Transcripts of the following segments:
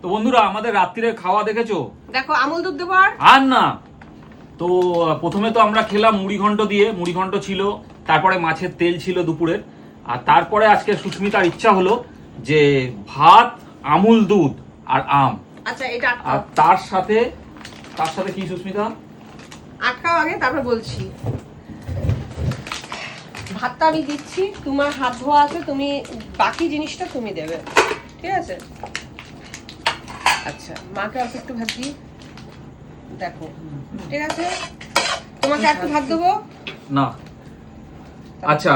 তো বন্ধুরা আমাদের রাত্রিরে খাওয়া দেখেছো? দেখো আমুল দুধ দেবো আর না। তো প্রথমে তো আমরা খেলাম মুড়ি ঘন্ট দিয়ে, মুড়ি ঘন্ট ছিল, তারপরে মাছের তেল ছিল দুপুরের, আর তারপরে আজকে সুস্মিতার ইচ্ছা হলো যে ভাত, আমুল দুধ আর আম। আচ্ছা এটা আর তার সাথে কি সুস্মিতা? আটকাও আগে তারপর বলছি। ভাতটা আমি দিচ্ছি, তোমার হাত ধোয়া আছে, তুমি বাকি জিনিসটা তুমি দেবে, ঠিক আছে? আচ্ছা মাকে অল্প একটু ভাত দিই, দেখো ঠিক আছে? তোমাকে একটু ভাত দেবো না। আচ্ছা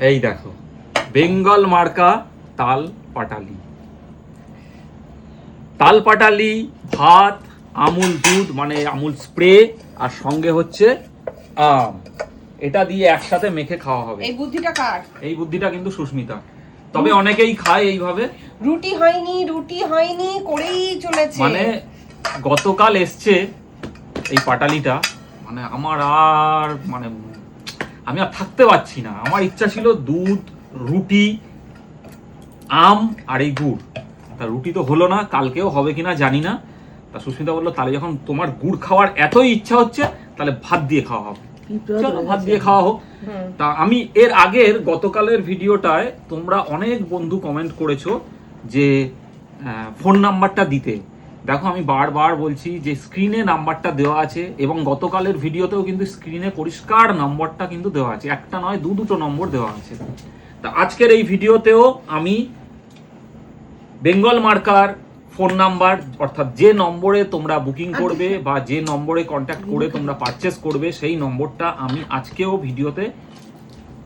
এই দেখো, বেঙ্গল মার্কা তাল পাটালি, তাল পাটালি, ভাত, আমুল দুধ মানে আমুল স্প্রে, আর সঙ্গে হচ্ছে আম। এটা দিয়ে একসাথে মেখে খাওয়া হবে। এই বুদ্ধিটা কার? এই বুদ্ধিটা কিন্তু সুস্মিতা। তবে অনেকেই খায় এইভাবে। রুটি হয়নি করেই চলেছে। মানে গতকাল এসছে এই পাটালিটা, মানে আমার আর মানে আমি আর থাকতে পারছি না। আমার ইচ্ছা ছিল দুধ, রুটি, আম আর এই গুড়। তা রুটি তো হলো না, কালকেও হবে কিনা জানি না। তা সুস্মিতা বললো তাহলে যখন তোমার গুড় খাওয়ার এতই ইচ্ছা হচ্ছে তাহলে ভাত দিয়ে খাওয়া হবে, চলো ভাত দিয়ে খাওয়া হোক। তা আমি এর আগের গতকালের ভিডিওটায় তোমরা অনেক বন্ধু কমেন্ট করেছো যে ফোন নাম্বারটা দিতে। দেখো আমি বারবার বলছি যে স্ক্রিনে নাম্বারটা দেওয়া আছে, এবং গতকালের ভিডিওতেও কিন্তু স্ক্রিনে পরিষ্কার নম্বরটা কিন্তু দেওয়া আছে, একটা নয় দুটো নম্বর দেওয়া আছে। তা আজকের এই ভিডিওতেও আমি বেঙ্গল মার্কার ফোন নাম্বার, অর্থাৎ যে নম্বরে তোমরা বুকিং করবে বা যে নম্বরে কন্ট্যাক্ট করে তোমরা পারচেস করবে, সেই নম্বরটা আমি আজকেও ভিডিওতে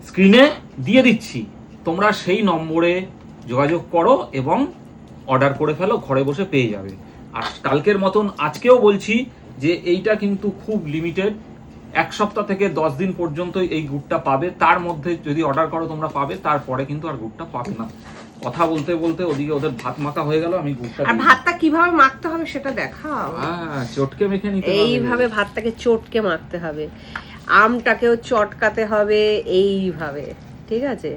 স্ক্রিনে দিয়ে দিচ্ছি। তোমরা সেই নম্বরে যোগাযোগ করো এবং অর্ডার করে ফেলো, ঘরে বসে পেয়ে যাবে। আর কালকের মতন আজকেও বলছি যে এইটা কিন্তু খুব লিমিটেড, 1 সপ্তাহ থেকে 10 দিন পর্যন্ত এই গুড়টা পাবে। তার মধ্যে যদি অর্ডার করো তোমরা পাবে, তারপরে কিন্তু আর গুড়টা পাবে না। কথা বলতে বলতে ওদিকে ওদের ভাত মাখা হয়ে গেল, আমি গুড়টা আর ভাতটা কিভাবে মাখতে হবে সেটা দেখাও। হ্যাঁ, চটকে মেখে নিতে হবে। এইভাবে ভাতটাকে চটকে মাখতে হবে, আমটাকেও চটকাতে হবে এইভাবে, ঠিক আছে?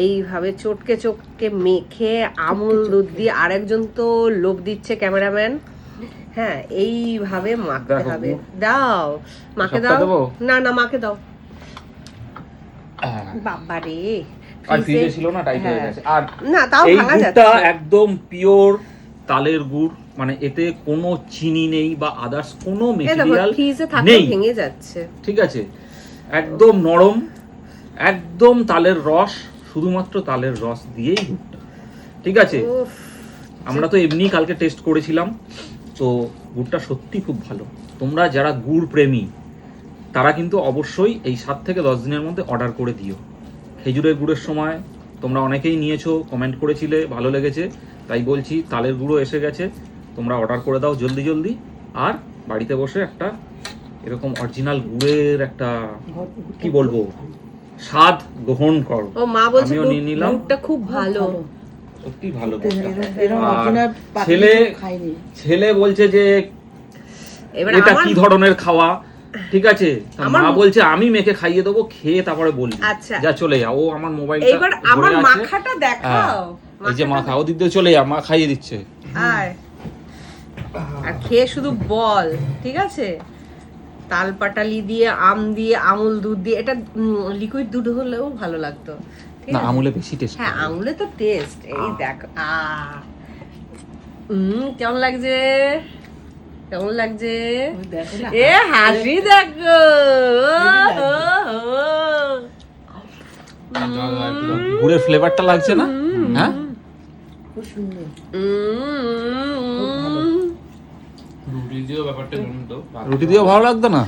এইভাবে চটকে চটকে মেখে আমুল দুধ দিয়ে, আরেকজন তো লোভ দিচ্ছে ক্যামেরাম্যান, হ্যাঁ এইভাবে মাখতে হবে। দাও মাকে দাও, না মাকে দাও। বাবা রে, আর ফ্রিজে ছিল না, টাইট হয়ে গেছে। আর না তাও ভাঙা যাচ্ছে। এটা একদম পিওর তালের গুড়, মানে এতে কোনো চিনি নেই বা আদার্স কোনো মেটেরিয়াল নেই, ভেঙে যাচ্ছে। ঠিক আছে? একদম নরম, একদম তালের রস, শুধুমাত্র তালের রস দিয়েই গুড়টা, ঠিক আছে? আমরা তো এমনি কালকে টেস্ট করেছিলাম, তো গুড়টা সত্যি খুব ভালো। তোমরা যারা গুড় প্রেমী তারা কিন্তু অবশ্যই এই 7 থেকে 10 দিনের মধ্যে অর্ডার করে দিও। খেজুরের গুড়ের সময় তোমরা অনেকেই নিয়েছো, কমেন্ট করেছিলে, ভালো লেগেছে, তাই বলছি তালের গুঁড়ো এসে গেছে, তোমরা অর্ডার করে দাও জলদি জলদি। আর বাড়িতে বসে একটা এরকম অরিজিনাল গুড়ের একটা কি বলবো স্বাদ গ্রহণ করো। ও মা বলছে আমিও নিয়ে নিলাম, গুড়টা খুব ভালো, সত্যি ভালো। ছেলে বলছে যে এটা কি ধরনের খাওয়া, ঠিক আছে? মা বলছে আমি মেখে খাইয়ে দেবো, খেয়ে তারপরে বলবি। যা চলে যা, ও আমার মোবাইলটা এবার আমার মাখাটা দেখাও। এই যে মাখা, ওদিক দিয়ে চলে যা, মা খাইয়ে দিচ্ছে। আর খেয়ে শুধু বল, ঠিক আছে? তাল পাটালি দিয়ে, আম দিয়ে, আমুল দুধ দিয়ে, এটা লিকুইড দুধ হলেও ভালো লাগতো। না, আমুলে বেশি টেস্ট। হ্যাঁ আমুলে তো টেস্ট। এই দেখ, কেমন লাগছে, কেমন লাগছে? এ হাসি দেখো, গুড়ের ফ্লেভারটা লাগছে না? হ্যাঁ খুব সুন্দর। রুটি দিয়েও ভালো লাগতো না?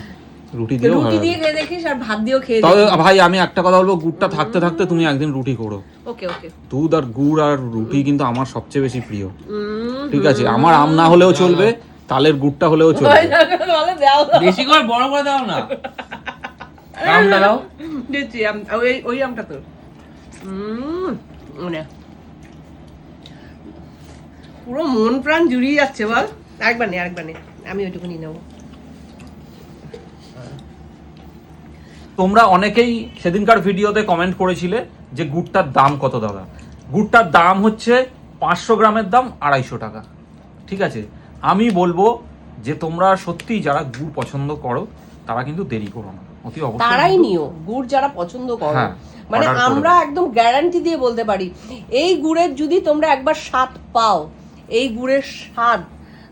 রুটি দিয়েও ভালো দিয়ে খেয়ে দেখিস, আর ভাত দিয়েও খেয়ে তবে ভাই আমি একটা কথা বলবো, গুড়টা থাকতে থাকতে তুমি একদিন রুটি করো। ওকে ওকে। দুধ আর গুড় আর রুটি কিন্তু আমার সবচেয়ে বেশি প্রিয়, ঠিক আছে? আমার আম না হলেও চলবে, তালের গুড়টা হলেও চলবে। বেশি করে বড় করে দাও না, আমটা দাও। দিচ্ছি ওই আমটা তো মানে পুরো মন প্রাণ জুড়িয়ে যাচ্ছে বল। আরেকবার নে, আমি ওইটুকু নিয়ে নেবো। তোমরা অনেকেই সেদিনকার ভিডিওতে কমেন্ট করেছিলে যে গুড়টার দাম কত দাদা। গুড়টার দাম হচ্ছে 500 গ্রামের দাম 250 টাকা। ঠিক আছে, আমি বলবো যে তোমরা সত্যি যারা গুড় পছন্দ করো তারা কিন্তু দেরি করো না, অতি অবশ্যই তারাই কিন্তু- নিও গুড় যারা পছন্দ করো। হ্যাঁ, মানে order করে আমরা দাও। একদম গ্যারান্টি দিয়ে বলতে পারি এই গুড়ের যদি তোমরা একবার স্বাদ পাও, এই গুড়ের স্বাদ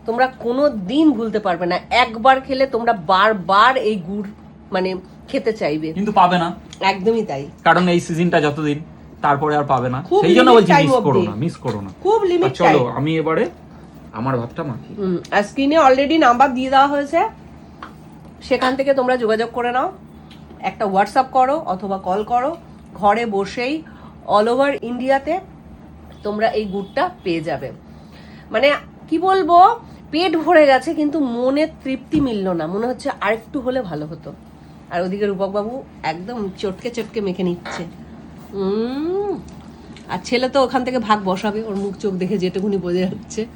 তোমরা কোনো দিন ভুলতে পারবে না। একবার খেলে তোমরা বারবার এই গুড় মানে খেতে চাইবে। কিন্তু পাবে না, একদমই তাই, কারণ এই সিজনটা যতদিন, তারপরে আর পাবে না। খুব সেই জন্য limit বলছি time মিস করো অবধি। না, মিস করো না। খুব লিমিট আর চলো টাইম। আমি এবারে আমার ভাতটা মাখি। আর স্ক্রিনে অলরেডি নাম্বার দিয়ে দেওয়া হয়েছে, সেখান থেকে তোমরা যোগাযোগ করে নাও, একটা হোয়াটসঅ্যাপ করো অথবা কল করো, ঘরে বসেই অল ওভার ইন্ডিয়াতে তোমরা এই গুড়টা পেয়ে যাবে। মানে কি বলবো, পেট ভরে গেছে কিন্তু মনের তৃপ্তি মিললো না, মনে হচ্ছে আরেকটু হলে ভালো হতো। আর ওদিকে রূপকবাবু একদম চটকে চটকে মেখে নিচ্ছে। আর ছেলে তো ওখান থেকে ভাগ বসাবে, ওর মুখ চোখ দেখে যেটুকুনি বোঝা যাচ্ছে।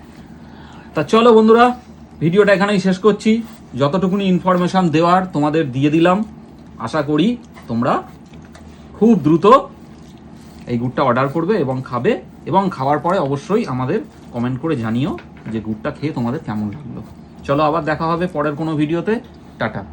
তা চলো বন্ধুরা, ভিডিওটা এখানেই শেষ করছি। যতটুকুনি ইনফরমেশন দেওয়ার তোমাদের দিয়ে দিলাম। আশা করি তোমরা খুব দ্রুত এই গুড়টা অর্ডার করবে এবং খাবে, এবং খাওয়ার পরে অবশ্যই আমাদের কমেন্ট করে জানিও যে গুড়টা খেয়ে তোমাদের কেমন লাগলো। চলো আবার দেখা হবে পরের কোনো ভিডিওতে। টাটা।